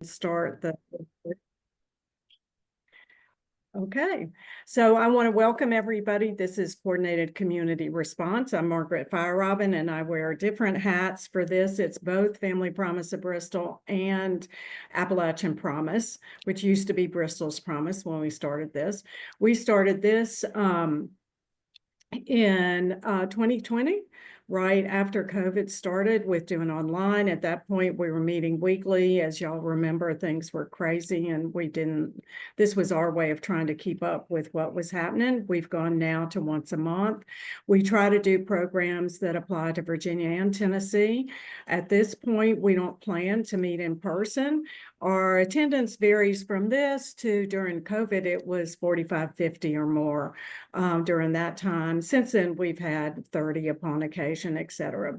Start the. Okay, so I want to welcome everybody. This is Coordinated Community Response. I'm Margaret Robin, and I wear different hats for this. It's both Family Promise of Bristol and Appalachian Promise, which used to be Bristol's Promise when we started this. We started this in 2020, right after COVID started, with doing online. At that point, we were meeting weekly. As y'all remember, things were crazy and this was our way of trying to keep up with what was happening. We've gone now to once a month. We try to do programs that apply to Virginia and Tennessee. At this point, we don't plan to meet in person. Our attendance varies from this to during COVID, it was 45, 50 or more during that time. Since then, we've had 30 upon occasion, et cetera.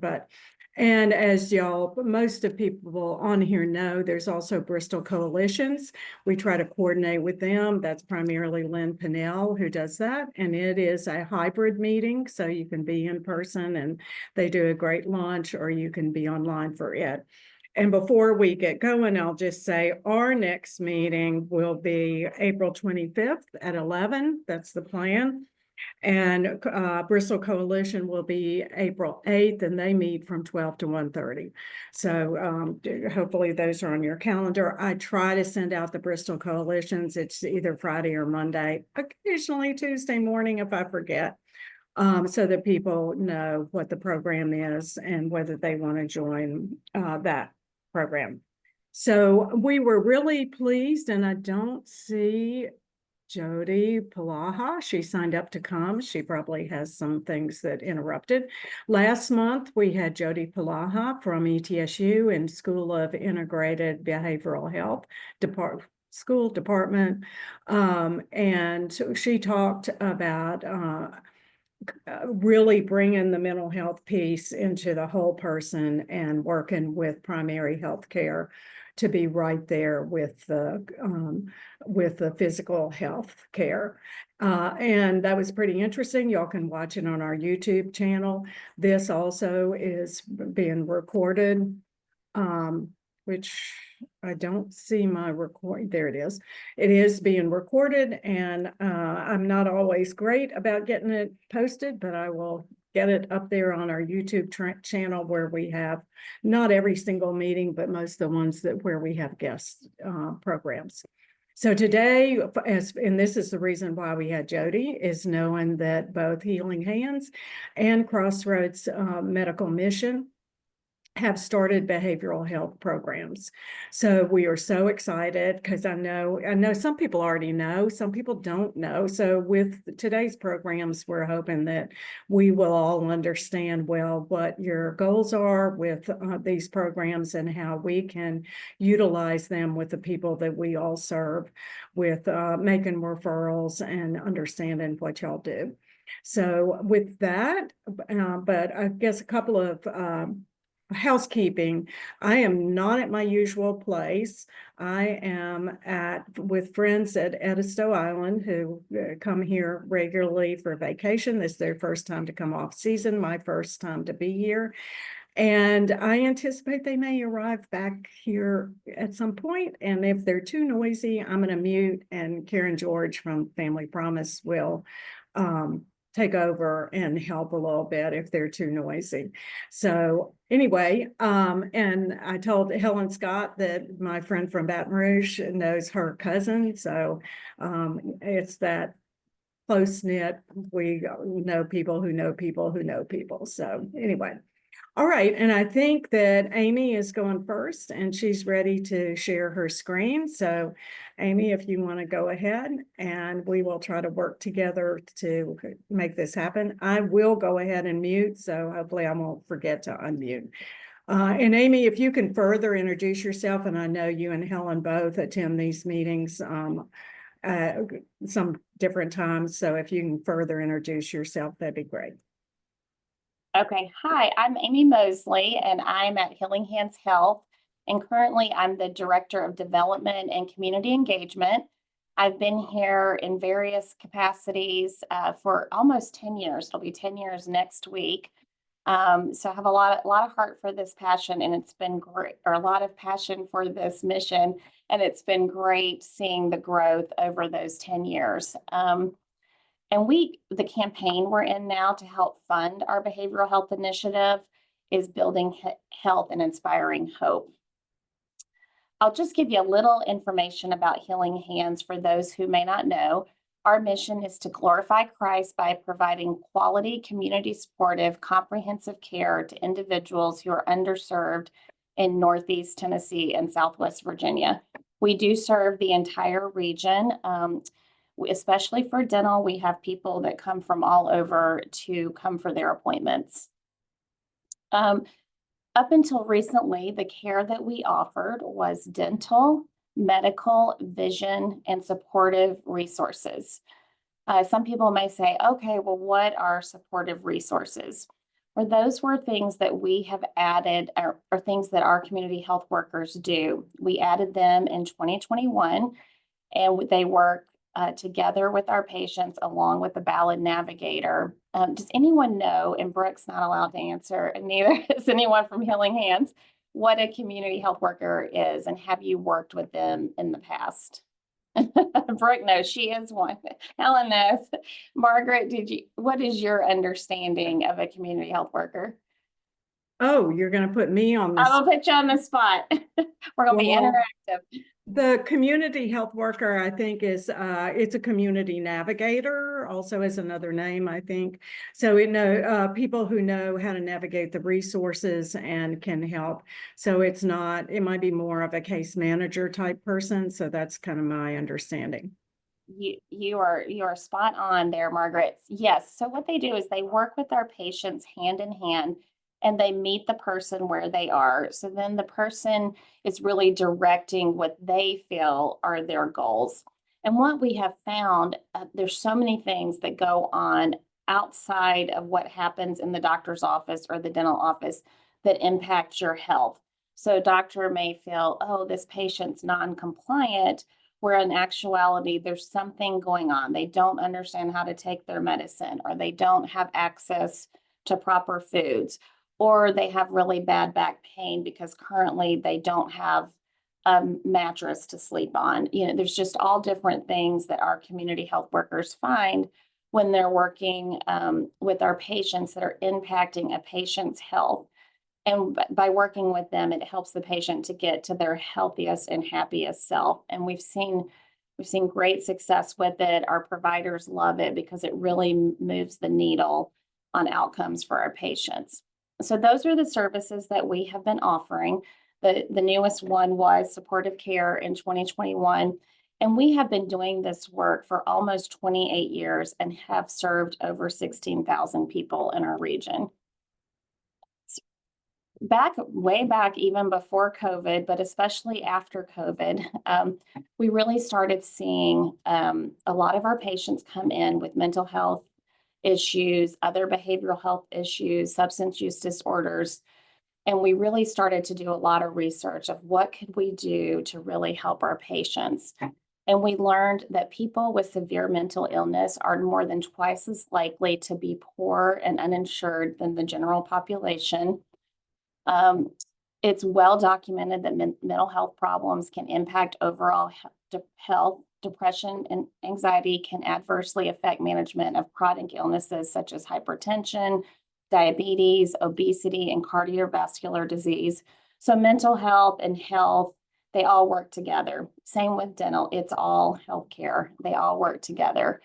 And as y'all, most of people on here know, there's also Bristol Coalitions. We try to coordinate with them. That's primarily Lynn Pinnell who does that. And it is a hybrid meeting, so you can be in person and they do a great lunch, or you can be online for it. And before we get going, I'll just say our next meeting will be April 25th at 11. That's the plan. And Bristol Coalition will be April 8th, and they meet from 12 to 1:30. So hopefully those are on your calendar. I try to send out the Bristol Coalitions. It's either Friday or Monday, occasionally Tuesday morning if I forget. So that people know what the program is and whether they want to join that program. So we were really pleased, and I don't see Jody Palaha. She signed up to come. She probably has some things that interrupted. Last month, we had Jody Palaha from ETSU and School of Integrated Behavioral Health School Department. And she talked about really bringing the mental health piece into the whole person and working with primary health care to be right there with the physical health care. And that was pretty interesting. Y'all can watch it on our YouTube channel. This also is being recorded, which I don't see my recording. There it is. It is being recorded, and I'm not always great about getting it posted, but I will get it up there on our YouTube channel, where we have not every single meeting, but most of the ones where we have guest programs. So today, and this is the reason why we had Jody, is knowing that both Healing Hands and Croosroads Medical Mission have started behavioral health programs. So we are so excited, because I know some people already know, some people don't know. So with today's programs, we're hoping that we will all understand well what your goals are with these programs and how we can utilize them with the people that we all serve, with making referrals and understanding what y'all do. So with that, but I guess a couple of housekeeping. I am not at my usual place. I am with friends at Edisto Island who come here regularly for vacation. This is their first time to come off season, my first time to be here. And I anticipate they may arrive back here at some point. And if they're too noisy, I'm going to mute, and Karen George from Family Promise will take over and help a little bit if they're too noisy. So anyway, and I told Helen Scott that my friend from Baton Rouge knows her cousin. So it's that close-knit, we know people who know people who know people. So anyway. All right, and I think that Amy is going first, and she's ready to share her screen. So Amy, if you want to go ahead, and we will try to work together to make this happen. I will go ahead and mute, so hopefully I won't forget to unmute. And Amy, if you can further introduce yourself, and I know you and Helen both attend these meetings some different times, so if you can further introduce yourself, that'd be great. Okay, hi, I'm Amy Mosley, and I'm at Healing Hands Health, and currently I'm the Director of Development and Community Engagement. I've been here in various capacities for almost 10 years. It'll be 10 years next week. So I have a lot of heart for this passion, and it's been great, or a lot of passion for this mission, and it's been great seeing the growth over those 10 years. And the campaign we're in now to help fund our behavioral health initiative is building health and inspiring hope. I'll just give you a little information about Healing Hands for those who may not know. Our mission is to glorify Christ by providing quality, community supportive, comprehensive care to individuals who are underserved in Northeast Tennessee and Southwest Virginia. We do serve the entire region. Especially for dental, we have people that come from all over to come for their appointments. Up until recently, the care that we offered was dental, medical, vision, and supportive resources. Some people may say, okay, well, what are supportive resources? Well, those were things that we have added, or things that our community health workers do. We added them in 2021, and they work together with our patients along with the ballad navigator. Does anyone know, and Brooke's not allowed to answer, and neither is anyone from Healing Hands, what a community health worker is, and have you worked with them in the past? Brooke knows, she is one. Helen knows. Margaret, what is your understanding of a community health worker? Oh, you're going to put me on this. I will put you on the spot. We're going to be interactive. The community health worker, I think, is it's a community navigator, also is another name, I think. So people who know how to navigate the resources and can help. So it might be more of a case manager type person. So that's kind of my understanding. You are spot on there, Margaret. Yes. So what they do is they work with our patients hand in hand, and they meet the person where they are. So then the person is really directing what they feel are their goals. And what we have found, there's so many things that go on outside of what happens in the doctor's office or the dental office that impact your health. So a doctor may feel, oh, this patient's non-compliant, where in actuality, there's something going on. They don't understand how to take their medicine, or they don't have access to proper foods, or they have really bad back pain because currently they don't have a mattress to sleep on. There's just all different things that our community health workers find when they're working with our patients that are impacting a patient's health. And by working with them, it helps the patient to get to their healthiest and happiest self. And we've seen great success with it. Our providers love it because it really moves the needle on outcomes for our patients. So those are the services that we have been offering. The newest one was supportive care in 2021. And we have been doing this work for almost 28 years and have served over 16,000 people in our region. Way back, even before COVID, but especially after COVID, we really started seeing a lot of our patients come in with mental health issues, other behavioral health issues, substance use disorders. And we really started to do a lot of research of what could we do to really help our patients. And we learned that people with severe mental illness are more than twice as likely to be poor and uninsured than the general population. It's well documented that mental health problems can impact overall health. Depression and anxiety can adversely affect management of chronic illnesses such as hypertension, diabetes, obesity, and cardiovascular disease. So mental health and health, they all work together. Same with dental, it's all healthcare. They all work together.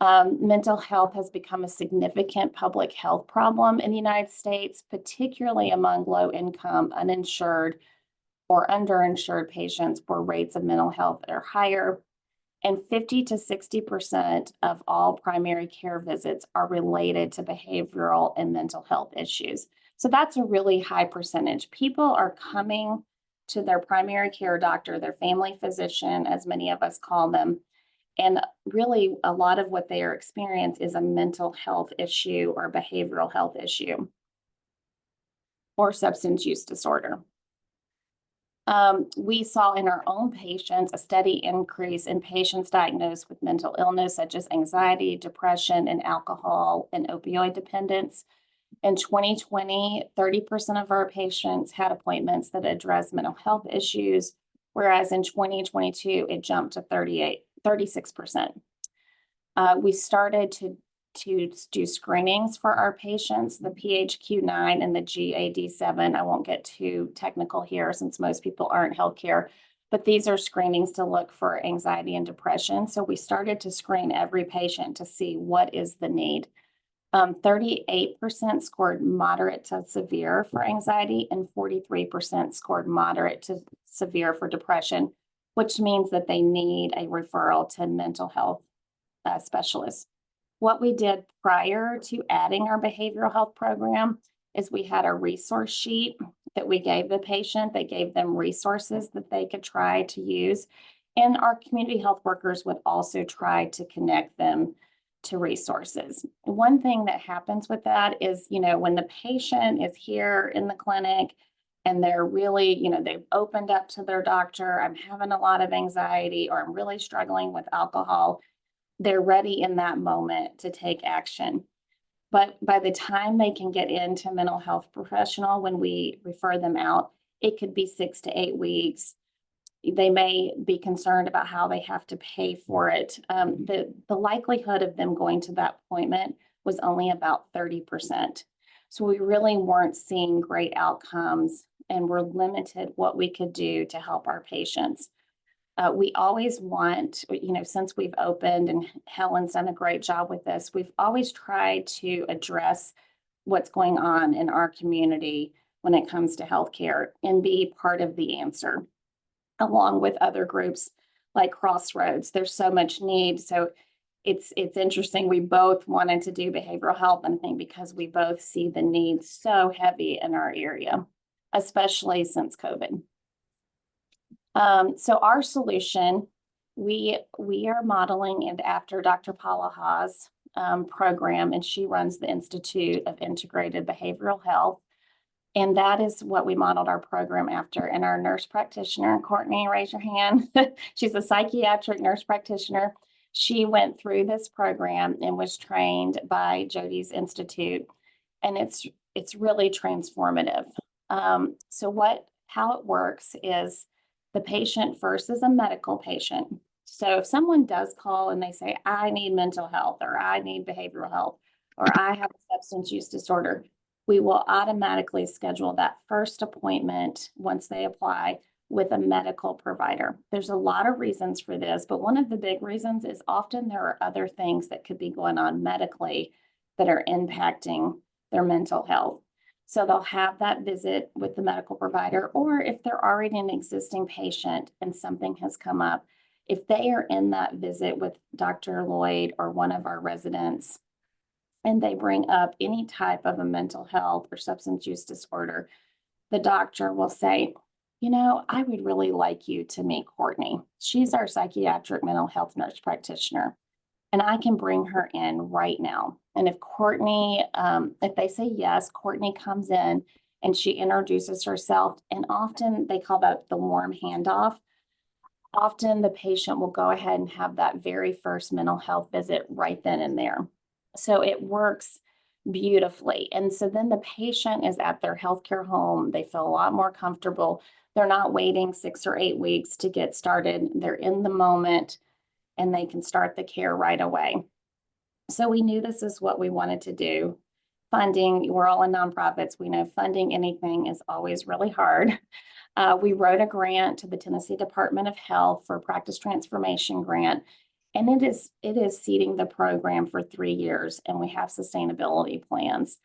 Mental health has become a significant public health problem in the United States, particularly among low-income, uninsured, or underinsured patients where rates of mental health are higher. And 50 to 60% of all primary care visits are related to behavioral and mental health issues. So that's a really high percentage. People are coming to their primary care doctor, their family physician, as many of us call them. And really, a lot of what they are experiencing is a mental health issue or behavioral health issue or substance use disorder. We saw in our own patients a steady increase in patients diagnosed with mental illness, such as anxiety, depression, and alcohol and opioid dependence. In 2020, 30% of our patients had appointments that addressed mental health issues, whereas in 2022, it jumped to 36%. We started to do screenings for our patients, the PHQ-9 and the GAD-7. I won't get too technical here since most people aren't healthcare, but these are screenings to look for anxiety and depression. So we started to screen every patient to see what is the need. 38% scored moderate to severe for anxiety and 43% scored moderate to severe for depression, which means that they need a referral to mental health specialists. What we did prior to adding our behavioral health program is we had a resource sheet that we gave the patient. They gave them resources that they could try to use. And our community health workers would also try to connect them to resources. One thing that happens with that is, when the patient is here in the clinic and they're really, they've opened up to their doctor, I'm having a lot of anxiety, or I'm really struggling with alcohol, they're ready in that moment to take action. But by the time they can get into mental health professional, when we refer them out, it could be 6 to 8 weeks. They may be concerned about how they have to pay for it. The likelihood of them going to that appointment was only about 30%. So we really weren't seeing great outcomes, and we're limited what we could do to help our patients. We always want, since we've opened, and Helen's done a great job with this, we've always tried to address what's going on in our community when it comes to healthcare and be part of the answer, along with other groups like Croosroads. There's so much need. So it's interesting. We both wanted to do behavioral health, and I think because we both see the need so heavy in our area, especially since COVID. So our solution, we are modeling it after Dr. Paula Haas' program, and she runs the Institute of Integrated Behavioral Health. And that is what we modeled our program after. And our nurse practitioner, Courtney, raise your hand. She's a psychiatric nurse practitioner. She went through this program and was trained by Jody's Institute, and it's really transformative. How it works is, the patient first is a medical patient. So if someone does call and they say, I need mental health, or I need behavioral health, or I have a substance use disorder, we will automatically schedule that first appointment once they apply with a medical provider. There's a lot of reasons for this, but one of the big reasons is often there are other things that could be going on medically that are impacting their mental health. So they'll have that visit with the medical provider, or if they're already an existing patient and something has come up, if they are in that visit with Dr. Lloyd or one of our residents, and they bring up any type of a mental health or substance use disorder, the doctor will say, I would really like you to meet Courtney. She's our psychiatric mental health nurse practitioner, and I can bring her in right now. And if Courtney, if they say yes, Courtney comes in and she introduces herself, and often they call that the warm handoff. Often the patient will go ahead and have that very first mental health visit right then and there. So it works beautifully. And so then the patient is at their healthcare home. They feel a lot more comfortable. They're not waiting 6 or 8 weeks to get started. They're in the moment, and they can start the care right away. So we knew this is what we wanted to do. Funding, we're all in nonprofits. We know funding anything is always really hard. We wrote a grant to the Tennessee Department of Health for a practice transformation grant, and it is seeding the program for 3 years, and we have sustainability plans.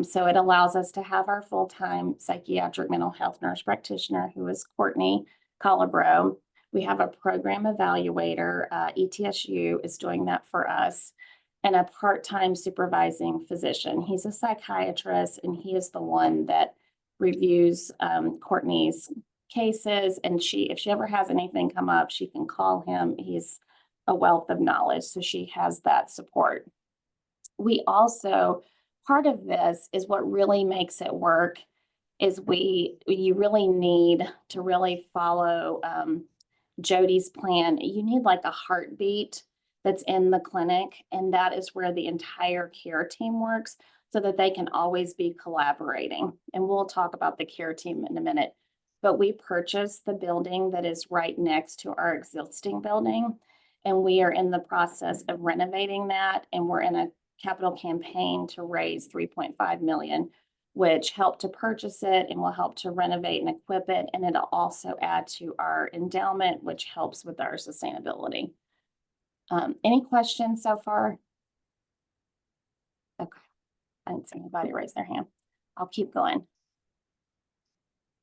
So it allows us to have our full-time psychiatric mental health nurse practitioner, who is Courtney Colabro. We have a program evaluator, ETSU is doing that for us, and a part-time supervising physician. He's a psychiatrist, and he is the one that reviews Courtney's cases. And if she ever has anything come up, she can call him. He's a wealth of knowledge, so she has that support. We also, part of this is what really makes it work, is you really need to really follow Jody's plan. You need like a heartbeat that's in the clinic, and that is where the entire care team works. so that they can always be collaborating. And we'll talk about the care team in a minute. But we purchased the building that is right next to our existing building. And we are in the process of renovating that. And we're in a capital campaign to raise 3.5 million, which helped to purchase it and will help to renovate and equip it. And it'll also add to our endowment, which helps with our sustainability. Any questions so far? Okay, I didn't see anybody raise their hand. I'll keep going.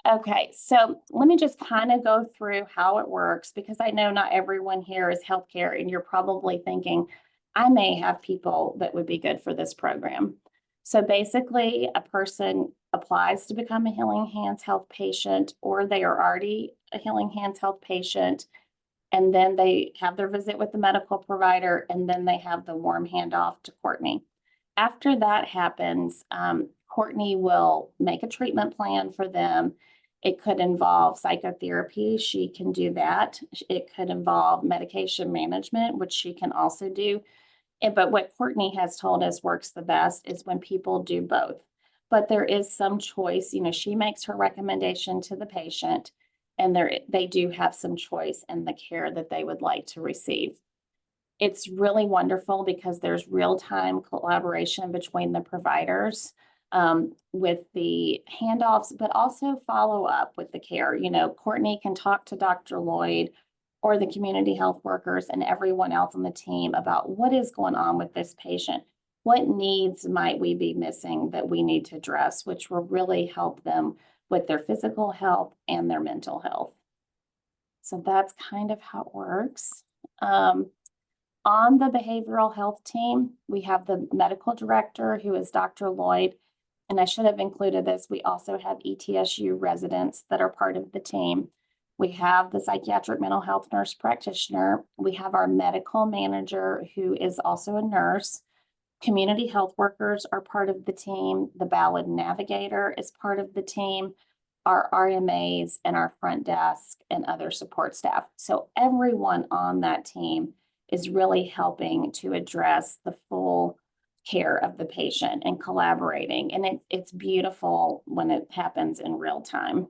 Okay, so let me just kind of go through how it works, because I know not everyone here is healthcare, and you're probably thinking, I may have people that would be good for this program. So basically, a person applies to become a Healing Hands Health patient, or they are already a Healing Hands Health patient, and then they have their visit with the medical provider, and then they have the warm handoff to Courtney. After that happens, Courtney will make a treatment plan for them. It could involve psychotherapy. She can do that. It could involve medication management, which she can also do. But what Courtney has told us works the best is when people do both. But there is some choice. You know, she makes her recommendation to the patient, and they do have some choice in the care that they would like to receive. It's really wonderful because there's real-time collaboration between the providers with the handoffs, but also follow up with the care. You know, Courtney can talk to Dr. Lloyd or the community health workers and everyone else on the team about what is going on with this patient. What needs might we be missing that we need to address, which will really help them with their physical health and their mental health. So that's kind of how it works. On the behavioral health team, we have the medical director, who is Dr. Lloyd. And I should have included this. We also have ETSU residents that are part of the team. We have the psychiatric mental health nurse practitioner. We have our medical manager, who is also a nurse. Community health workers are part of the team. The ballad navigator is part of the team. Our RMAs and our front desk and other support staff. So everyone on that team is really helping to address the full care of the patient and collaborating. And it's beautiful when it happens in real time.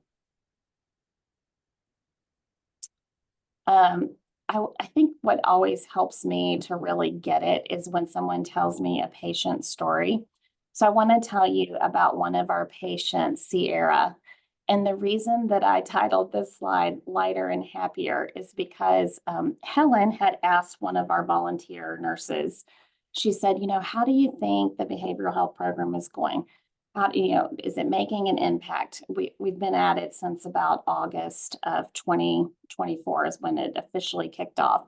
I think what always helps me to really get it is when someone tells me a patient's story. So I want to tell you about one of our patients, Sierra. And the reason that I titled this slide Lighter and Happier is because Helen had asked one of our volunteer nurses, she said, you know, how do you think the behavioral health program is going? How do you know, is it making an impact? We've been at it since about August of 2024 is when it officially kicked off.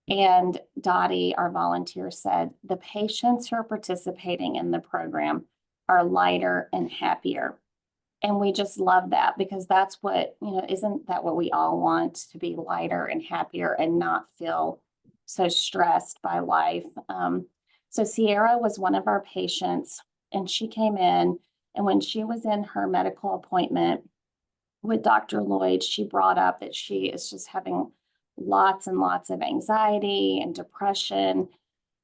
And Dottie, our volunteer, said the patients who are participating in the program are lighter and happier. And we just love that, because that's what, you know, isn't that what we all want, to be lighter and happier and not feel so stressed by life? So Sierra was one of our patients, and she came in, and when she was in her medical appointment with Dr. Lloyd, she brought up that she is just having lots and lots of anxiety and depression.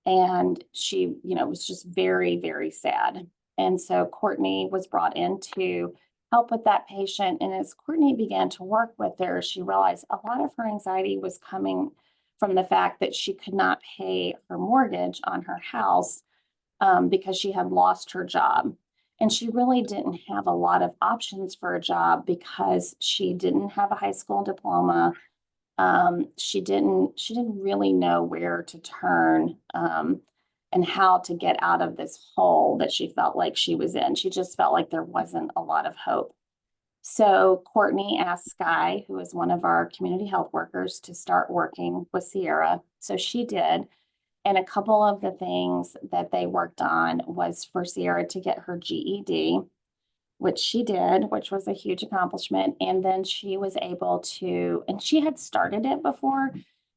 And she, you know, was just very, very sad. And so Courtney was brought in to help with that patient. And as Courtney began to work with her, she realized a lot of her anxiety was coming from the fact that she could not pay her mortgage on her house because she had lost her job. And she really didn't have a lot of options for a job because she didn't have a high school diploma. She didn't really know where to turn and how to get out of this hole that she felt like she was in. She just felt like there wasn't a lot of hope. So Courtney asked Sky, who is one of our community health workers, to start working with Sierra. So she did. And a couple of the things that they worked on was for Sierra to get her GED, which she did, which was a huge accomplishment. And then she was able to, and she had started it before,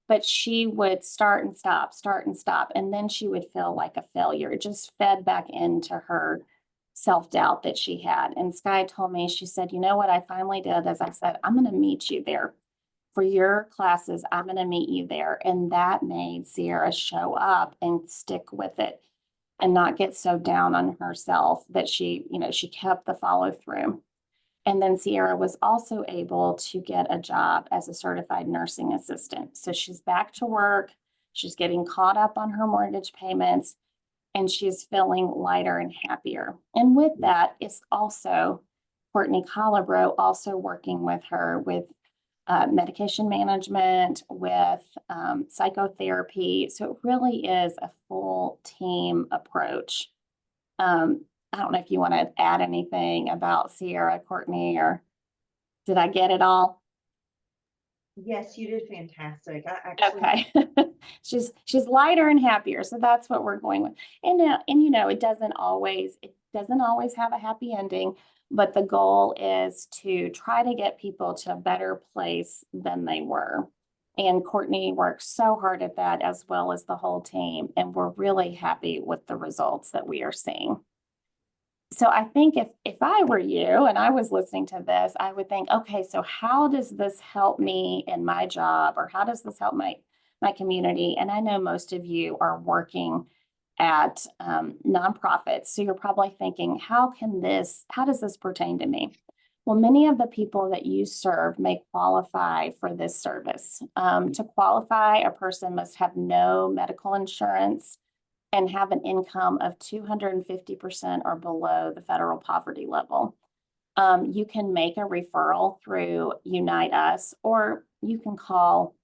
but she would start and stop. And then she would feel like a failure. It just fed back into her self-doubt that she had. And Sky told me, she said, you know what I finally did, as I said, I'm going to meet you there. For your classes, I'm going to meet you there. And that made Sierra show up and stick with it. and not get so down on herself that she kept the follow through. And then Sierra was also able to get a job as a certified nursing assistant. So she's back to work. She's getting caught up on her mortgage payments, and she's feeling lighter and happier. And with that is also Courtney Colabro also working with her with medication management, with psychotherapy. So it really is a full team approach. I don't know if you want to add anything about Sierra, Courtney, or did I get it all? Yes, you did fantastic. I actually, Okay. She's lighter and happier, so that's what we're going with. And it doesn't always have a happy ending, but the goal is to try to get people to a better place than they were. And Courtney works so hard at that, as well as the whole team, and we're really happy with the results that we are seeing. So I think if I were you and I was listening to this, I would think, okay, so how does this help me in my job, or how does this help my community? And I know most of you are working at nonprofits, so you're probably thinking, how does this pertain to me? Well, many of the people that you serve may qualify for this service. To qualify, a person must have no medical insurance and have an income of 250% or below the federal poverty level. You can make a referral through Unite Us, or you can call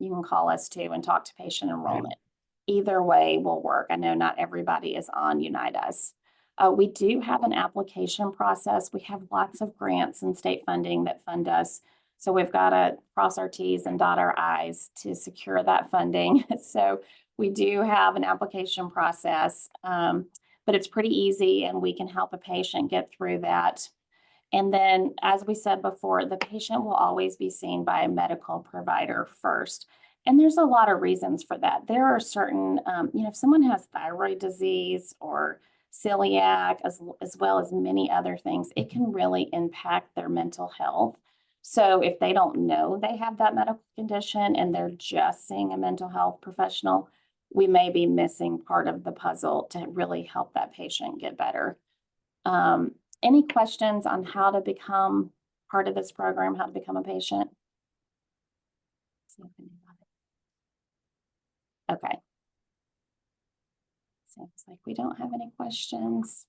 us too and talk to patient enrollment. Either way will work. I know not everybody is on Unite Us. We do have an application process. We have lots of grants and state funding that fund us. So we've got to cross our T's and dot our I's to secure that funding. So we do have an application process, but it's pretty easy, and we can help a patient get through that. And then, as we said before, the patient will always be seen by a medical provider first. And there's a lot of reasons for that. There are certain, if someone has thyroid disease or celiac, as well as many other things, it can really impact their mental health. So if they don't know they have that medical condition and they're just seeing a mental health professional, we may be missing part of the puzzle to really help that patient get better. Any questions on how to become part of this program, how to become a patient? Okay. Seems like we don't have any questions.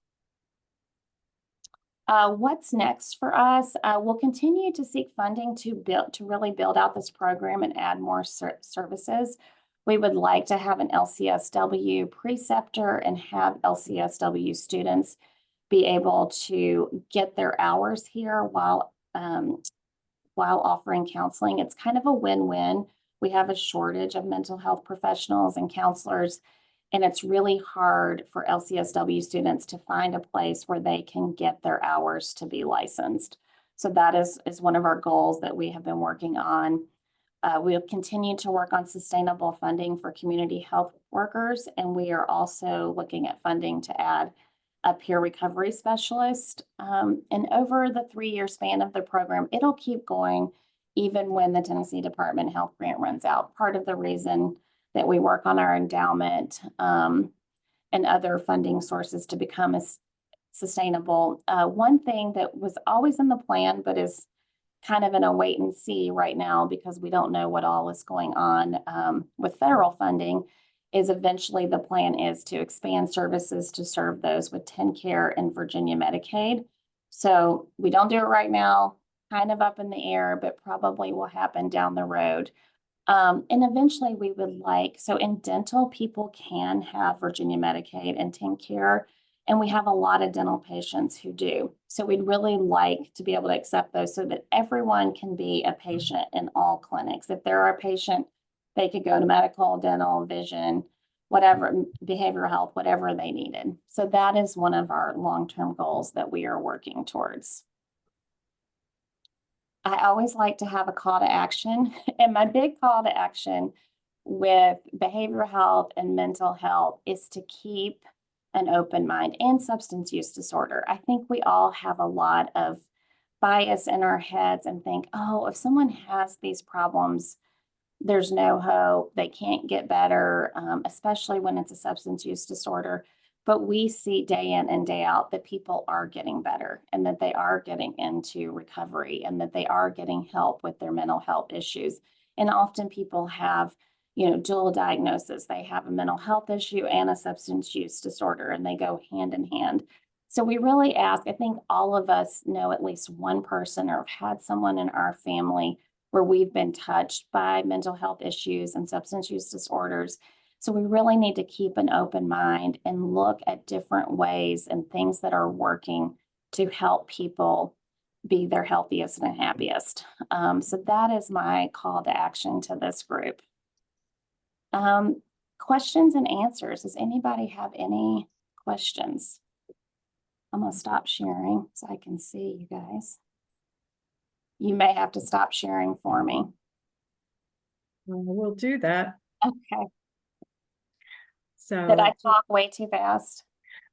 What's next for us? We'll continue to seek funding to really build out this program and add more services. We would like to have an LCSW preceptor and have LCSW students be able to get their hours here while offering counseling. It's kind of a win-win. We have a shortage of mental health professionals and counselors, and it's really hard for LCSW students to find a place where they can get their hours to be licensed. So that is one of our goals that we have been working on. We'll continue to work on sustainable funding for community health workers, and we are also looking at funding to add a peer recovery specialist. And over the 3-year span of the program, it'll keep going even when the Tennessee Department of Health grant runs out. Part of the reason that we work on our endowment and other funding sources to become sustainable. One thing that was always in the plan, but is kind of in a wait and see right now because we don't know what all is going on with federal funding, is eventually the plan is to expand services to serve those with TennCare and Virginia Medicaid. So we don't do it right now, kind of up in the air, but probably will happen down the road. And eventually we would so in dental, people can have Virginia Medicaid and TennCare, and we have a lot of dental patients who do. So we'd really like to be able to accept those so that everyone can be a patient in all clinics. If they're a patient, they could go to medical, dental, vision, whatever, behavioral health, whatever they needed. So that is one of our long-term goals that we are working towards. I always like to have a call to action, and my big call to action with behavioral health and mental health is to keep an open mind, and substance use disorder. I think we all have a lot of bias in our heads and think, oh, if someone has these problems, there's no hope, they can't get better, especially when it's a substance use disorder. but we see day in and day out that people are getting better and that they are getting into recovery and that they are getting help with their mental health issues. And often people have, dual diagnosis. They have a mental health issue and a substance use disorder, and they go hand in hand. So we really ask, I think all of us know at least one person or have had someone in our family where we've been touched by mental health issues and substance use disorders. So we really need to keep an open mind and look at different ways and things that are working to help people be their healthiest and happiest. So that is my call to action to this group. Questions and answers. Does anybody have any questions? I'm going to stop sharing so I can see you guys. You may have to stop sharing for me. We'll do that. Okay. So Did I talk way too fast?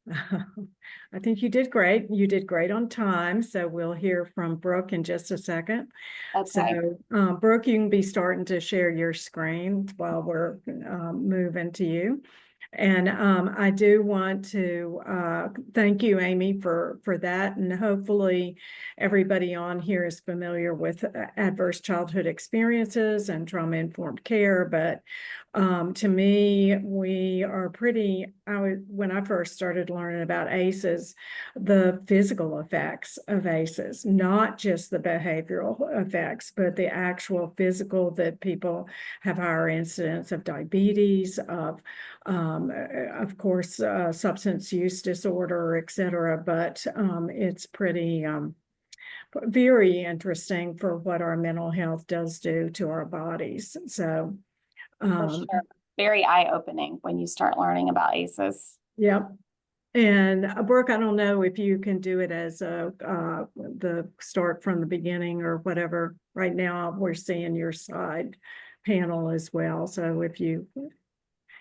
I think you did great. You did great on time. So we'll hear from Brooke in just a second. Okay. So Brooke, you can be starting to share your screen while we're moving to you. And I do want to thank you, Amy, for that. And hopefully everybody on here is familiar with adverse childhood experiences and trauma-informed care. But to me, we are when I first started learning about ACEs, the physical effects of ACEs, not just the behavioral effects, but the actual physical, that people have higher incidence of diabetes, of course, substance use disorder, et cetera. But it's pretty very interesting for what our mental health does do to our bodies. So, For sure. Very eye-opening when you start learning about ACEs. Yep. And Brooke, I don't know if you can do it as the start from the beginning or whatever. Right now, we're seeing your side panel as well. So if you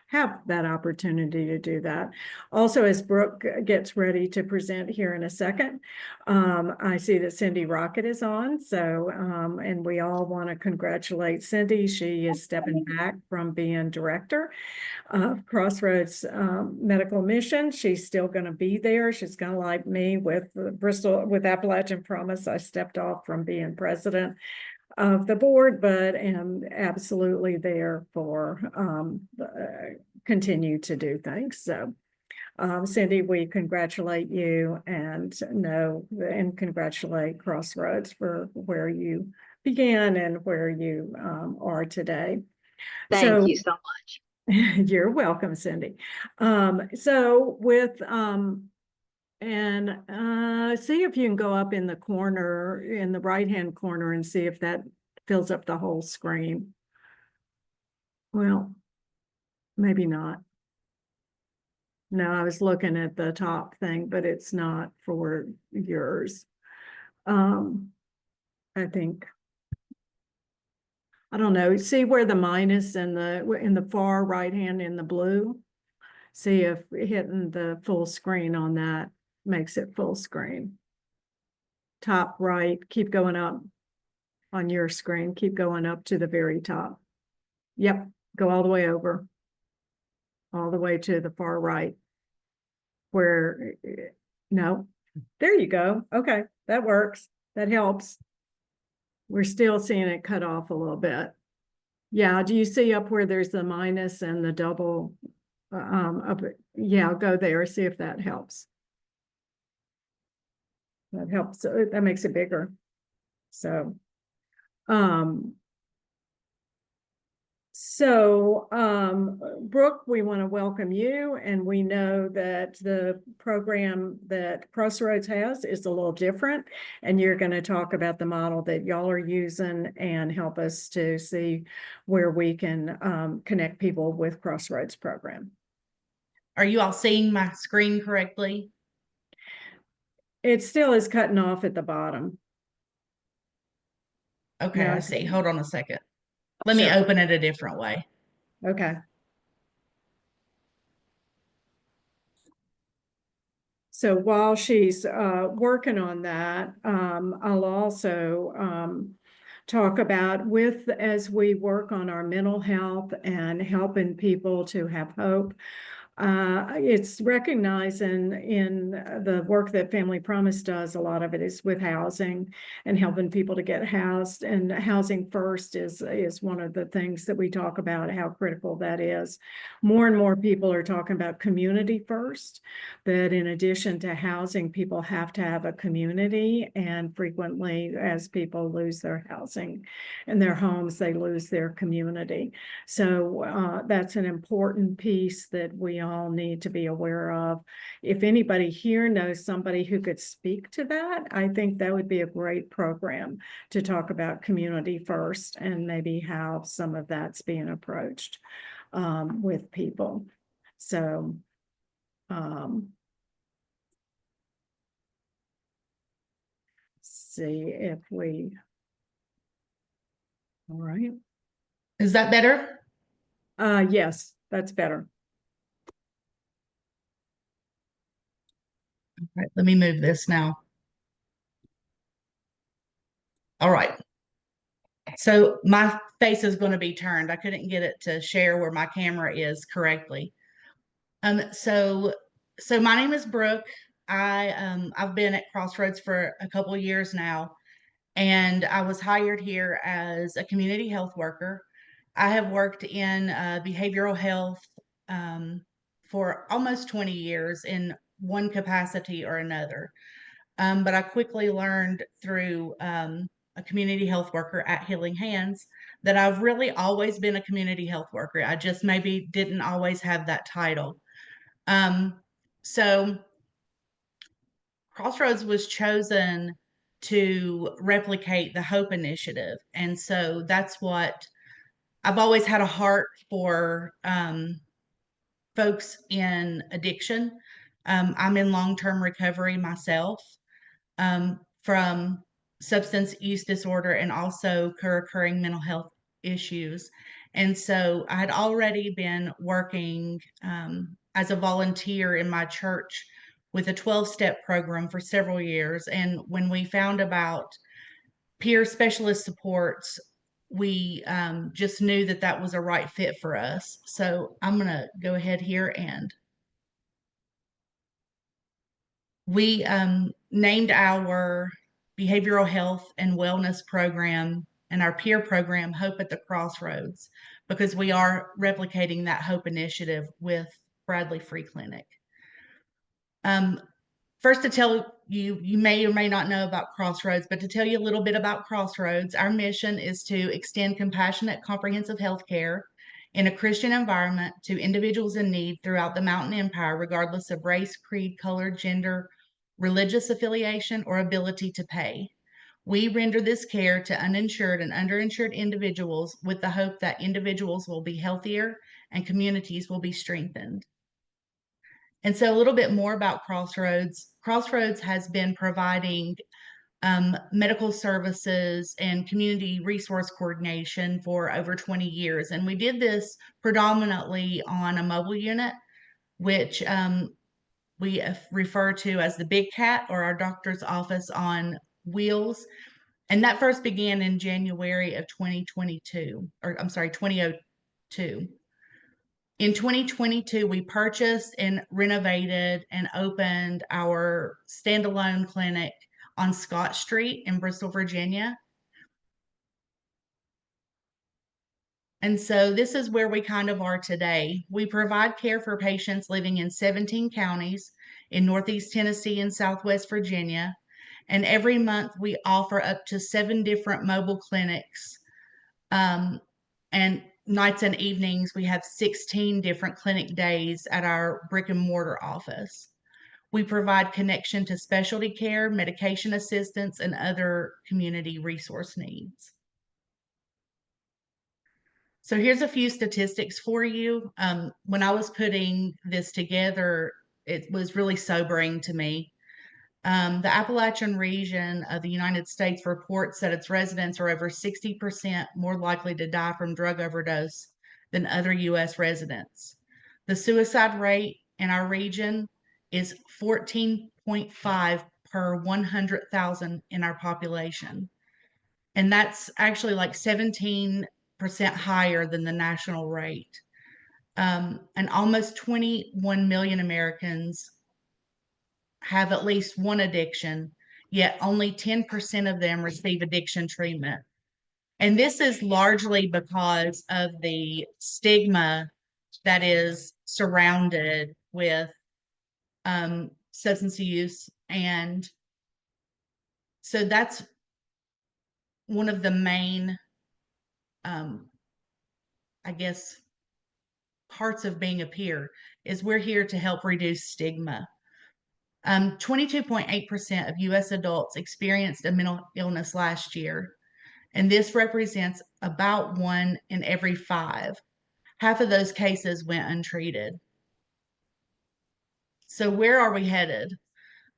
have that opportunity to do that. Also, as Brooke gets ready to present here in a second, I see that Cindy Rocket is on. So, and we all want to congratulate Cindy. She is stepping back from being director of Croosroads Medical Mission. She's still going to be there. She's kind of like me with with Appalachian Promise. I stepped off from being president of the board, but am absolutely there for continue to do things. So Cindy, we congratulate you and congratulate Croosroads for where you began and where you are today. Thank you so much. You're welcome, Cindy. So with see if you can go up in the corner, in the right-hand corner, and see if that fills up the whole screen. Well, maybe not. No, I was looking at the top thing, but it's not for yours. I think, I don't know. See where the minus in the far right hand in the blue? See if hitting the full screen on that makes it full screen. Top right, keep going up on your screen, keep going up to the very top. Yep, go all the way over, all the way to the far right. Where, no, there you go. Okay, that works. That helps. We're still seeing it cut off a little bit. Yeah, do you see up where there's the minus and the double? Yeah, go there, see if that helps. That helps. That makes it bigger. So, Brooke, we want to welcome you, and we know that the program that Croosroads has is a little different, and you're going to talk about the model that y'all are using and help us to see where we can connect people with Croosroads program. Are you all seeing my screen correctly? It still is cutting off at the bottom. Okay, No, I see. Hold on a second. Let me Sure. open it a different way. Okay. So while she's working on that, I'll also talk about as we work on our mental health and helping people to have hope. It's recognized in the work that Family Promise does. A lot of it is with housing and helping people to get housed. And housing first is one of the things that we talk about, how critical that is. More and more people are talking about community first, that in addition to housing, people have to have a community. And frequently, as people lose their housing and their homes, they lose their community. So that's an important piece that we all need to be aware of. If anybody here knows somebody who could speak to that, I think that would be a great program to talk about community first and maybe how some of that's being approached with people. So see if we, all right. Is that better? Yes, that's better. All right, let me move this now. All right. So my face is going to be turned. I couldn't get it to share where my camera is correctly. So my name is Brooke. I've been at Crossroads for a couple of years now, and I was hired here as a community health worker. I have worked in behavioral health for almost 20 years in one capacity or another. But I quickly learned through a community health worker at Healing Hands that I've really always been a community health worker. I just maybe didn't always have that title. So Crossroads was chosen to replicate the Hope Initiative. And so that's what I've always had a heart for folks in addiction. I'm in long-term recovery myself from substance use disorder and also co-occurring mental health issues. And so I had already been working as a volunteer in my church with a 12-step program for several years. And when we found about peer specialist supports, we just knew that that was a right fit for us. So I'm going to go ahead here and we named our behavioral health and wellness program and our peer program Hope at the Crossroads because we are replicating that Hope initiative with Bradley Free Clinic. First, to tell you, you may or may not know about Crossroads, but to tell you a little bit about Crossroads, our mission is to extend compassionate, comprehensive health care in a Christian environment to individuals in need throughout the Mountain Empire, regardless of race, creed, color, gender, religious affiliation, or ability to pay. We render this care to uninsured and underinsured individuals with the hope that individuals will be healthier and communities will be strengthened. And so a little bit more about Crossroads. Crossroads has been providing medical services and community resource coordination for over 20 years. And we did this predominantly on a mobile unit, which we refer to as the Big Cat or our doctor's office on wheels. And that first began in January of 2022, or I'm sorry, 2002. In 2022, we purchased and renovated and opened our standalone clinic on Scott Street in Bristol, Virginia. And so this is where we kind of are today. We provide care for patients living in 17 counties in Northeast Tennessee and Southwest Virginia. And every month we offer up to 7 different mobile clinics. And nights and evenings, we have 16 different clinic days at our brick and mortar office. We provide connection to specialty care, medication assistance, and other community resource needs. So here's a few statistics for you. When I was putting this together, it was really sobering to me. The Appalachian region of the United States reports that its residents are over 60% more likely to die from drug overdose than other U.S. residents. The suicide rate in our region is 14.5 per 100,000 in our population. And that's actually like 17% higher than the national rate. and almost 21 million Americans have at least one addiction, yet only 10% of them receive addiction treatment. And this is largely because of the stigma that is surrounded with substance use. And so that's one of the main, I guess, parts of being a peer is we're here to help reduce stigma. 22.8% of US adults experienced a mental illness last year, and this represents about 1 in every 5. Half of those cases went untreated. So where are we headed?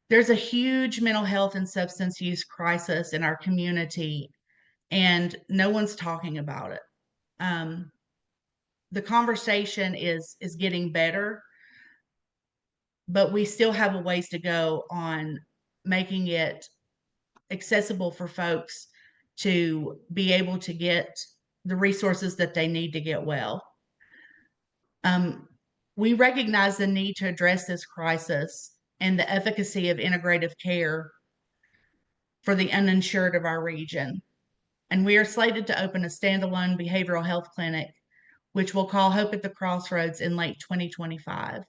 There's a huge mental health and substance use crisis in our community, and no one's talking about it. The conversation is getting better, but we still have a ways to go on making it accessible for folks to be able to get the resources that they need to get well. We recognize the need to address this crisis and the efficacy of integrative care for the uninsured of our region. And we are slated to open a standalone behavioral health clinic, which we'll call Hope at the Crossroads, in late 2025.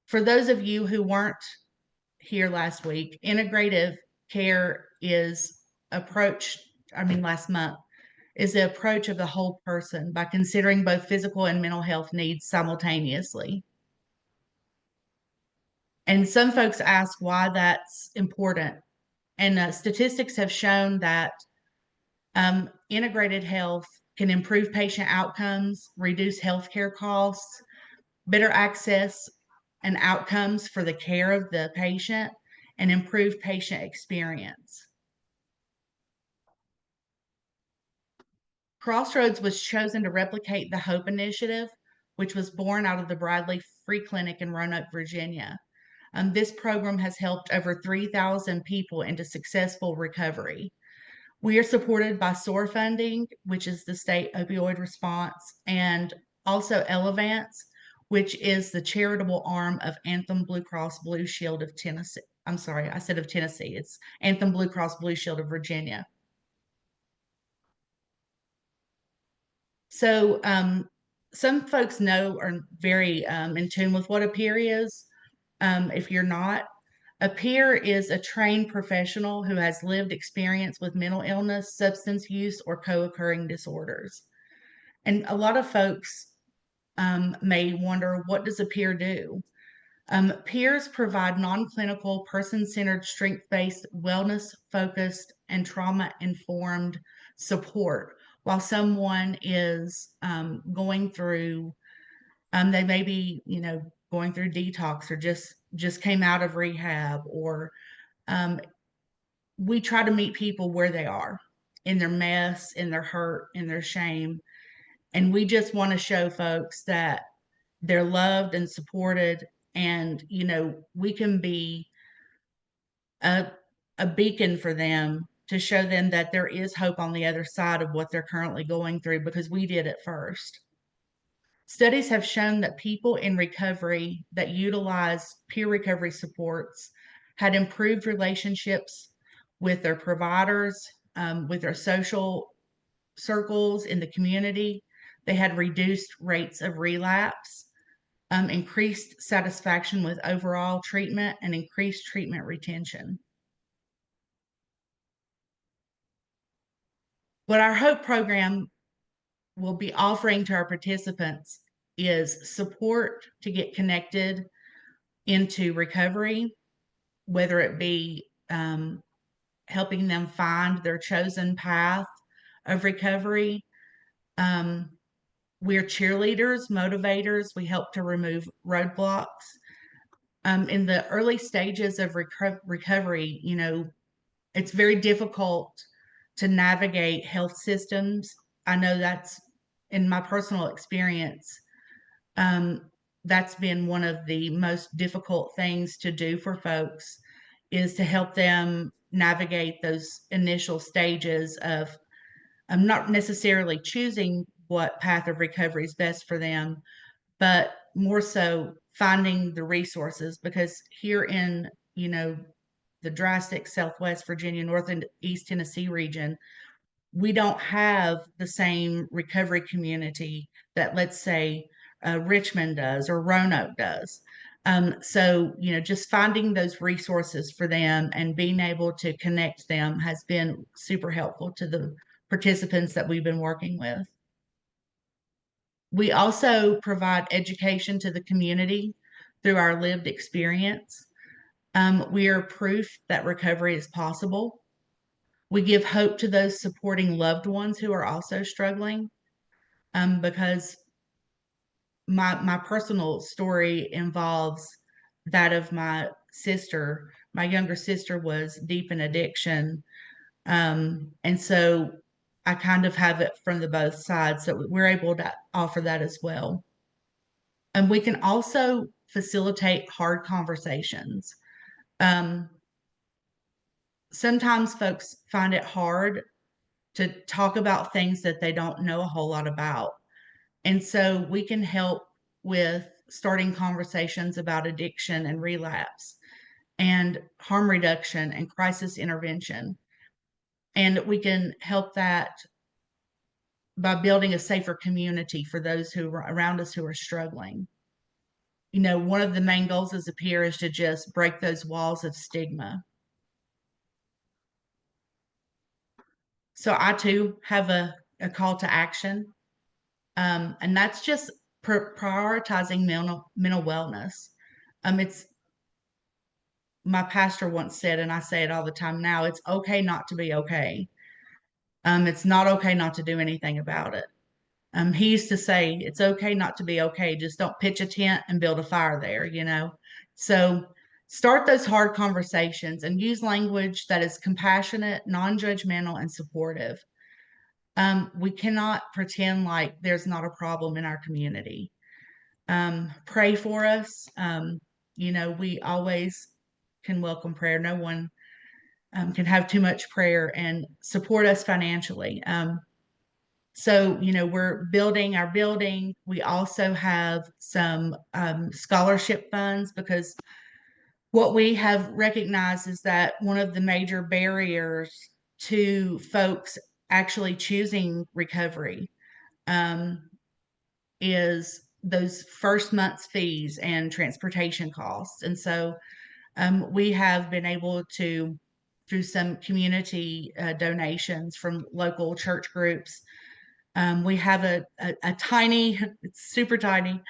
For those of you who weren't here last week, integrative care is last month, is the approach of the whole person by considering both physical and mental health needs simultaneously. And some folks ask why that's important. And statistics have shown that integrated health can improve patient outcomes, reduce healthcare costs, better access and outcomes for the care of the patient, and improve patient experience. Crossroads was chosen to replicate the HOPE initiative, which was born out of the Bradley Free Clinic in Roanoke, Virginia. This program has helped over 3,000 people into successful recovery. We are supported by SOAR funding, which is the state opioid response, and also Elevance, which is the charitable arm of Anthem Blue Cross Blue Shield of Tennessee. I'm sorry, I said of Tennessee. It's Anthem Blue Cross Blue Shield of Virginia. So some folks know are very in tune with what a peer is. If you're not, a peer is a trained professional who has lived experience with mental illness, substance use, or co-occurring disorders. And a lot of folks may wonder, what does a peer do? Peers provide non-clinical, person-centered, strength-based, wellness-focused, and trauma-informed support while someone is going through, they may be, going through detox or just came out of rehab, or we try to meet people where they are in their mess, in their hurt, in their shame. And we just want to show folks that they're loved and supported, and we can be a beacon for them to show them that there is hope on the other side of what they're currently going through, because we did it first. Studies have shown that people in recovery that utilize peer recovery supports had improved relationships with their providers, with their social circles in the community. They had reduced rates of relapse, increased satisfaction with overall treatment, and increased treatment retention. What our HOPE program will be offering to our participants is support to get connected into recovery, whether it be helping them find their chosen path of recovery. We're cheerleaders, motivators. We help to remove roadblocks. In the early stages of recovery, it's very difficult to navigate health systems. I know that's, in my personal experience, that's been one of the most difficult things to do for folks, is to help them navigate those initial stages of not necessarily choosing what path of recovery is best for them, but more so finding the resources, because here in, the drastic Southwest Virginia, North and East Tennessee region, we don't have the same recovery community that, let's say, Richmond does or Roanoke does. So, just finding those resources for them and being able to connect them has been super helpful to the participants that we've been working with. We also provide education to the community through our lived experience. We are proof that recovery is possible. We give hope to those supporting loved ones who are also struggling, because my personal story involves that of my sister. My younger sister was deep in addiction, and so I kind of have it from the both sides. So we're able to offer that as well. And we can also facilitate hard conversations. Sometimes folks find it hard to talk about things that they don't know a whole lot about. And so we can help with starting conversations about addiction and relapse and harm reduction and crisis intervention. And we can help that by building a safer community for those who are around us who are struggling. One of the main goals as a peer is to just break those walls of stigma. So I too have a call to action. And that's just prioritizing mental wellness. It's my pastor once said, and I say it all the time now, it's okay not to be okay. It's not okay not to do anything about it. He used to say, it's okay not to be okay. Just don't pitch a tent and build a fire there. So start those hard conversations and use language that is compassionate, non-judgmental, and supportive. We cannot pretend like there's not a problem in our community. Pray for us. We always can welcome prayer. No one can have too much prayer, and support us financially. So, we're building our building. We also have some scholarship funds, because what we have recognized is that one of the major barriers to folks actually choosing recovery is those first month's fees and transportation costs. And so we have been able to, through some community donations from local church groups, we have a tiny, it's super tiny,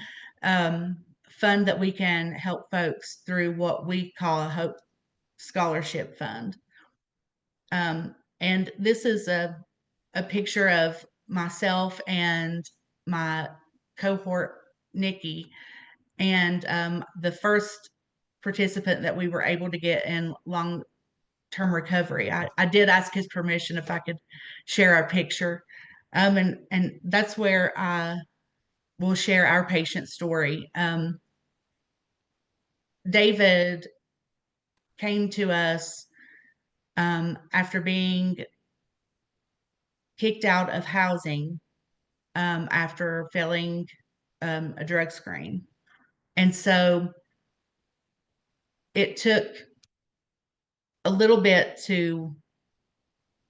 fund that we can help folks through what we call a Hope Scholarship Fund. And this is a picture of myself and my cohort, Nikki, and the first participant that we were able to get in long-term recovery. I did ask his permission if I could share our picture. And that's where I will share our patient story. David came to us after being kicked out of housing after failing a drug screen. And so it took a little bit to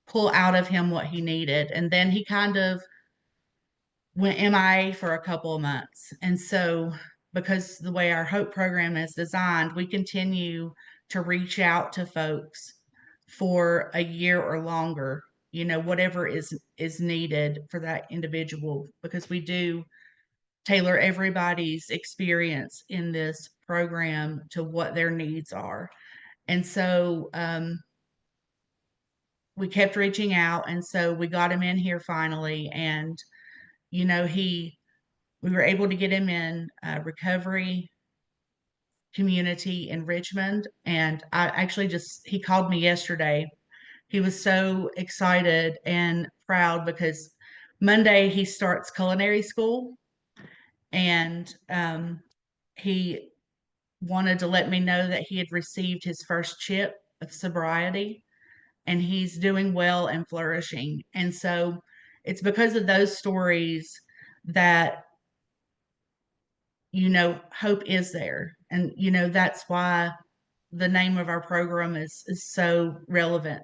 pull out of him what he needed. And then he kind of went MIA for a couple of months. And so, because the way our Hope program is designed, we continue to reach out to folks for a year or longer, whatever is needed for that individual, because we do tailor everybody's experience in this program to what their needs are. And so we kept reaching out, and so we got him in here finally. And we were able to get him in recovery community in Richmond. And I actually he called me yesterday. He was so excited and proud, because Monday he starts culinary school, and he wanted to let me know that he had received his first chip of sobriety, and he's doing well and flourishing. And so it's because of those stories that, hope is there. And, that's why the name of our program is so relevant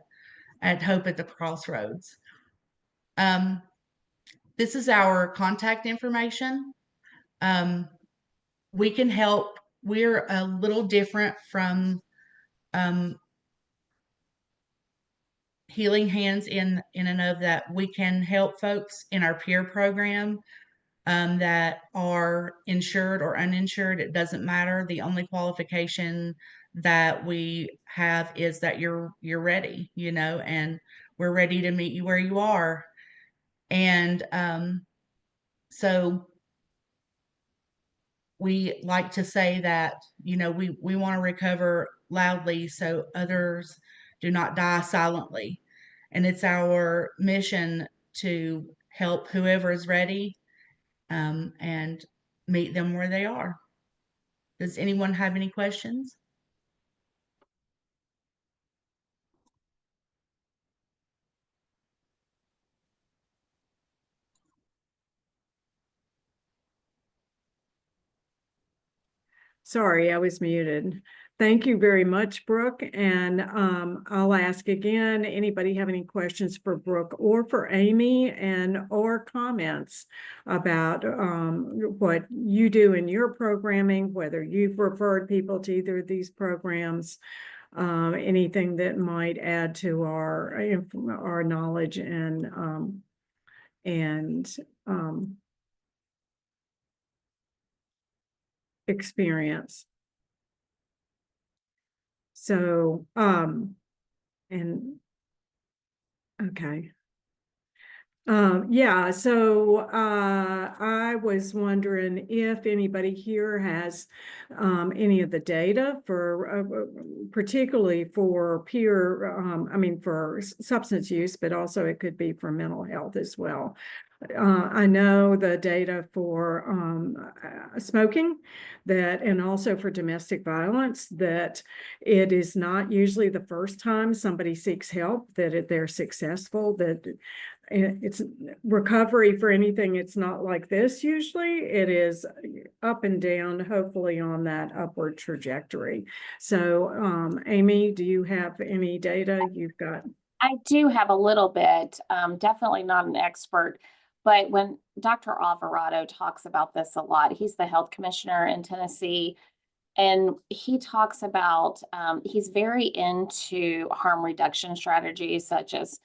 at Hope at the Crossroads. This is our contact information. We can help. We're a little different from Healing Hands in and of that we can help folks in our peer program that are insured or uninsured. It doesn't matter. The only qualification that we have is that you're ready, and we're ready to meet you where you are. And so we like to say that, we want to recover loudly so others do not die silently. And it's our mission to help whoever is ready and meet them where they are. Does anyone have any questions? Sorry, I was muted. Thank you very much, Brooke. And I'll ask again, anybody have any questions for Brooke or for Amy or comments about what you do in your programming, whether you've referred people to either of these programs, anything that might add to our knowledge and experience. So, okay. Yeah, so I was wondering if anybody here has any of the data for particularly for for substance use, but also it could be for mental health as well. I know the data for smoking and also for domestic violence, that it is not usually the first time somebody seeks help that they're successful, that it's recovery for anything. It's not like this. Usually it is up and down, hopefully on that upward trajectory. So, Amy, do you have any data you've got? I do have a little bit, definitely not an expert, but when Dr. Alvarado talks about this a lot, he's the health commissioner in Tennessee, and he talks about, he's very into harm reduction strategies such as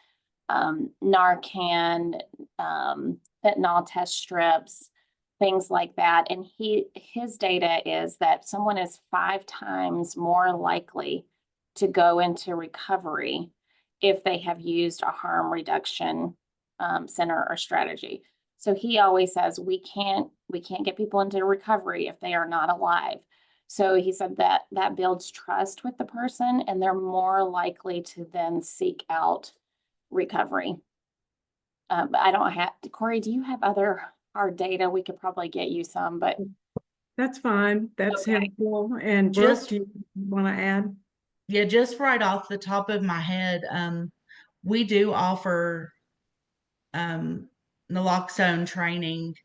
Narcan, fentanyl test strips, things like that. And his data is that someone is 5 times more likely to go into recovery if they have used a harm reduction center or strategy. So he always says we can't get people into recovery if they are not alive. So he said that builds trust with the person, and they're more likely to then seek out recovery. I don't have, Corey, do you have other hard data? We could probably get you some, but That's fine. That's okay. helpful. And Brooke, Just- do you want to add? Yeah, just right off the top of my head, we do offer naloxone training.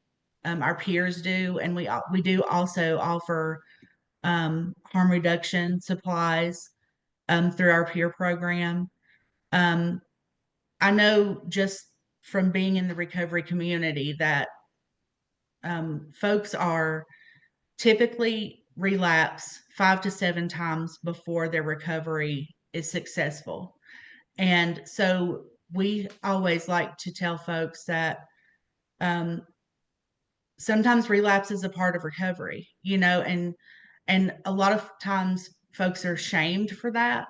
Our peers do, and we do also offer harm reduction supplies through our peer program. I know just from being in the recovery community that folks are typically relapse 5 to 7 times before their recovery is successful. And so we always like to tell folks that sometimes relapse is a part of recovery, and a lot of times folks are shamed for that.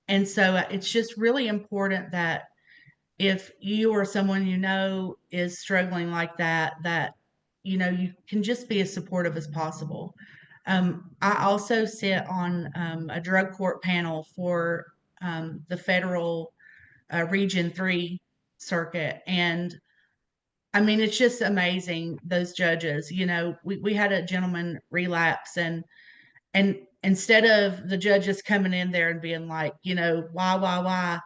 And so it's just really important that if you or someone is struggling like that you can just be as supportive as possible. I also sit on a drug court panel for the federal Region 3 circuit. And I mean, it's just amazing, those judges. We had a gentleman relapse, and instead of the judges coming in there and being like, why,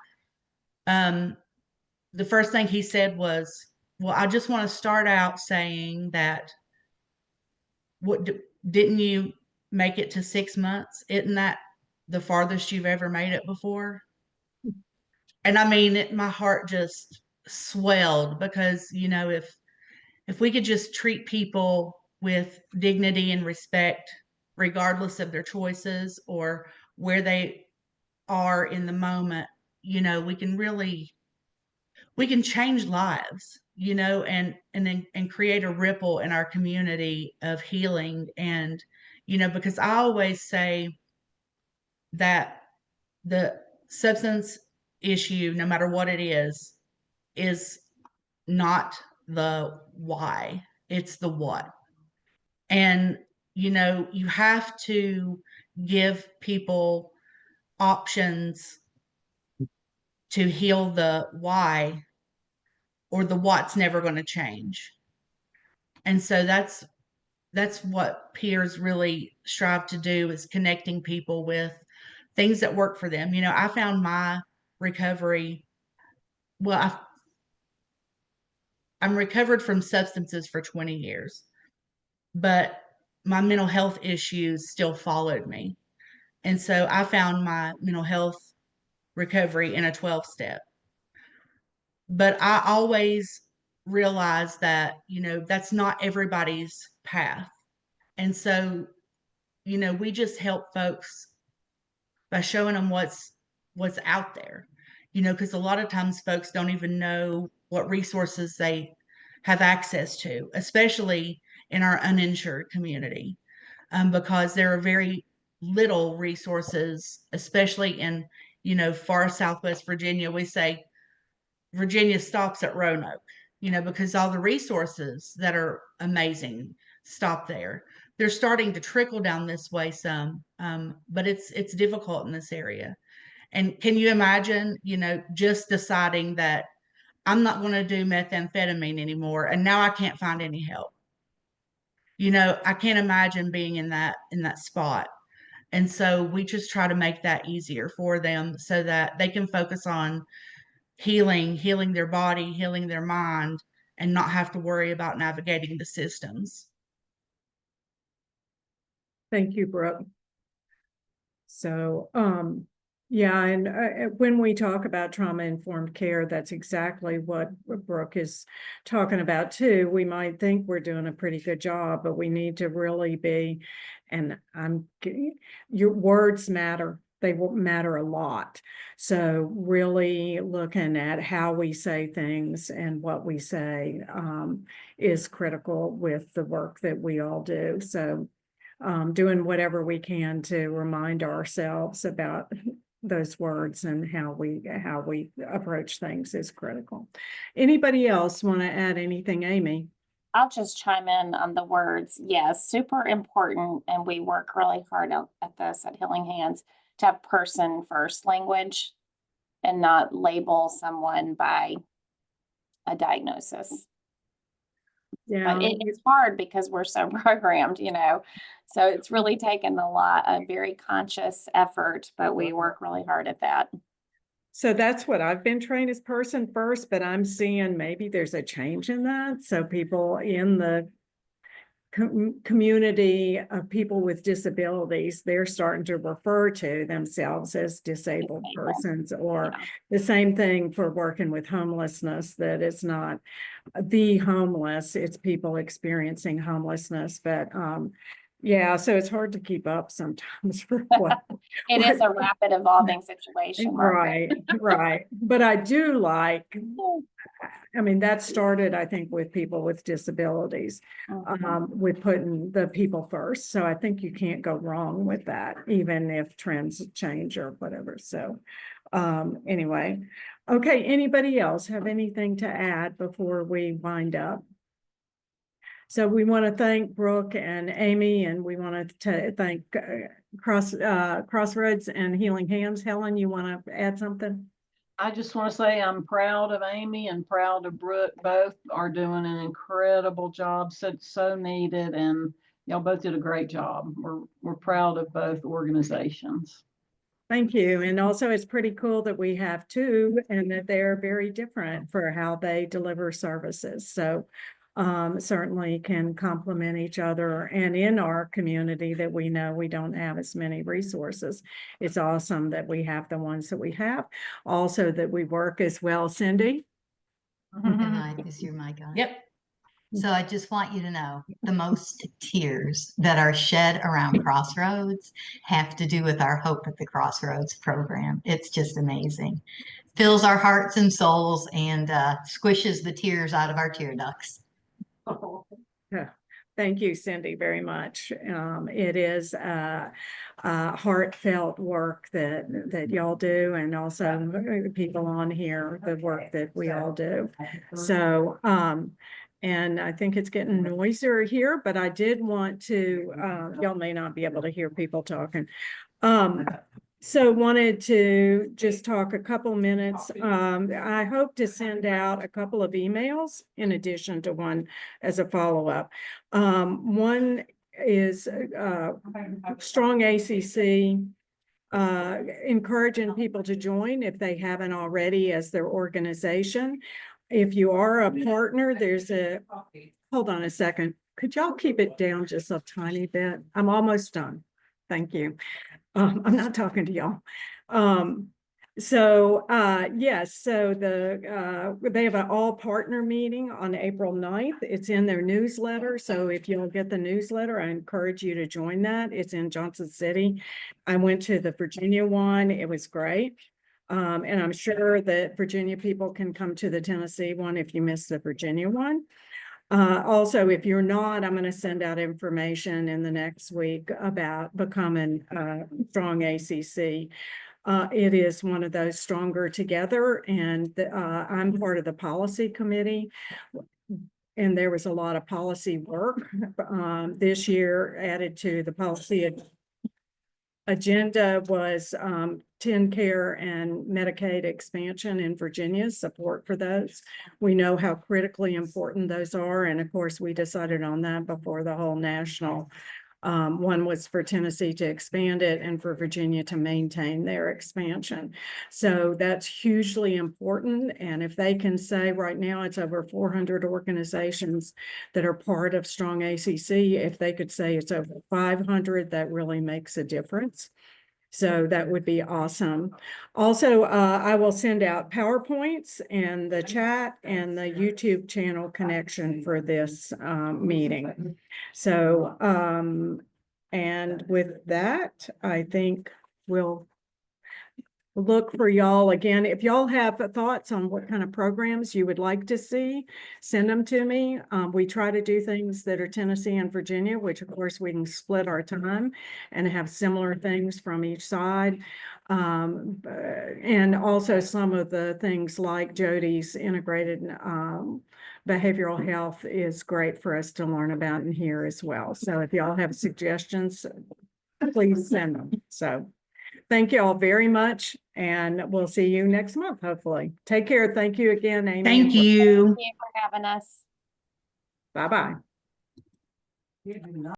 the first thing he said was, Well, I just want to start out saying that didn't you make it to 6 months? Isn't that the farthest you've ever made it before? And I mean, my heart just swelled because, if we could just treat people with dignity and respect, regardless of their choices or where they are in the moment, we can change lives, and create a ripple in our community of healing. And, because I always say that the substance issue, no matter what it is not the why, it's the what. And, you have to give people options to heal the why, or the what's never going to change. And so that's what peers really strive to do, is connecting people with things that work for them. I found my recovery, well, I'm recovered from substances for 20 years, but my mental health issues still followed me. And so I found my mental health recovery in a 12 step. But I always realized that, that's not everybody's path. And so, we just help folks by showing them what's out there, because a lot of times folks don't even know what resources they have access to, especially in our uninsured community, because there are very little resources, especially in, far Southwest Virginia. We say Virginia stops at Roanoke, because all the resources that are amazing stop there. They're starting to trickle down this way some, but it's difficult in this area. And can you imagine, just deciding that I'm not going to do methamphetamine anymore, and now I can't find any help? I can't imagine being in that spot. And so we just try to make that easier for them so that they can focus on healing their body, healing their mind, and not have to worry about navigating the systems. Thank you, Brooke. So, yeah, and when we talk about trauma-informed care, that's exactly what Brooke is talking about too. We might think we're doing a pretty good job, but we need to really be, and your words matter. They will matter a lot. So really looking at how we say things and what we say is critical with the work that we all do. So doing whatever we can to remind ourselves about those words and how we approach things is critical. Anybody else want to add anything, Amy? I'll just chime in on the words. Yes, super important. And we work really hard at this at Healing Hands to have person first language and not label someone by a diagnosis. Yeah, But it's hard because we're so programmed, so it's really taken a very conscious effort, but we work really hard at that. so that's what I've been trained as person first, but I'm seeing maybe there's a change in that. So people in the community of people with disabilities, they're starting to refer to themselves as disabled persons, or the same thing for working with homelessness, that it's not the homeless, it's people experiencing homelessness. But yeah, so it's hard to keep up sometimes for what It is a rapid evolving situation, right, right. But I do like, I mean, that started, I think, with people with disabilities, with putting the people first. So I think you can't go wrong with that, even if trends change or whatever. So anyway, okay, anybody else have anything to add before we wind up? So we want to thank Brooke and Amy, and we want to thank Crossroads and Healing Hands. Helen, you want to add something? I just want to say I'm proud of Amy and proud of Brooke. Both are doing an incredible job, so needed, and y'all both did a great job. We're proud of both organizations. Thank you. And also it's pretty cool that we have two and that they're very different for how they deliver services. So certainly can complement each other. And in our community that we know we don't have as many resources, it's awesome that we have the ones that we have. Also that we work as well, Cindy. Hi, is your mic on? Yep. So I just want you to know the most tears that are shed around Crossroads have to do with our Hope at the Crossroads program. It's just amazing. Fills our hearts and souls and squishes the tears out of our tear ducts. Yeah. Thank you, Cindy, very much. It is heartfelt work that y'all do, and also the people on here, the work that we all do. So, and I think it's getting noisier here, but I did want to, y'all may not be able to hear people talking. So wanted to just talk a couple minutes. I hope to send out a couple of emails in addition to one as a follow-up. One is Strong ACC, encouraging people to join if they haven't already as their organization. If you are a partner, hold on a second. Could y'all keep it down just a tiny bit? I'm almost done. Thank you. I'm not talking to y'all. Yes, so they have an all partner meeting on April 9th. It's in their newsletter. So if you'll get the newsletter, I encourage you to join that. It's in Johnson City. I went to the Virginia one. It was great. And I'm sure that Virginia people can come to the Tennessee one if you missed the Virginia one. Also, if you're not, I'm going to send out information in the next week about becoming Strong ACC. It is one of those stronger together, and I'm part of the policy committee. And there was a lot of policy work this year added to the policy agenda was TennCare and Medicaid expansion in Virginia, support for those. We know how critically important those are. And of course, we decided on that before the whole national. One was for Tennessee to expand it and for Virginia to maintain their expansion. So that's hugely important. And if they can say right now it's over 400 organizations that are part of Strong ACC, if they could say it's over 500, that really makes a difference. So that would be awesome. Also, I will send out PowerPoints and the chat and the YouTube channel connection for this meeting. So, and with that, I think we'll look for y'all again. If y'all have thoughts on what kind of programs you would like to see, send them to me. We try to do things that are Tennessee and Virginia, which of course we can split our time and have similar things from each side. And also some of the things like Jody's integrated behavioral health is great for us to learn about in here as well. So if y'all have suggestions, please send them. So thank you all very much, and we'll see you next month, hopefully. Take care. Thank you again, Amy. Thank you. Thank you for having us. Bye-bye.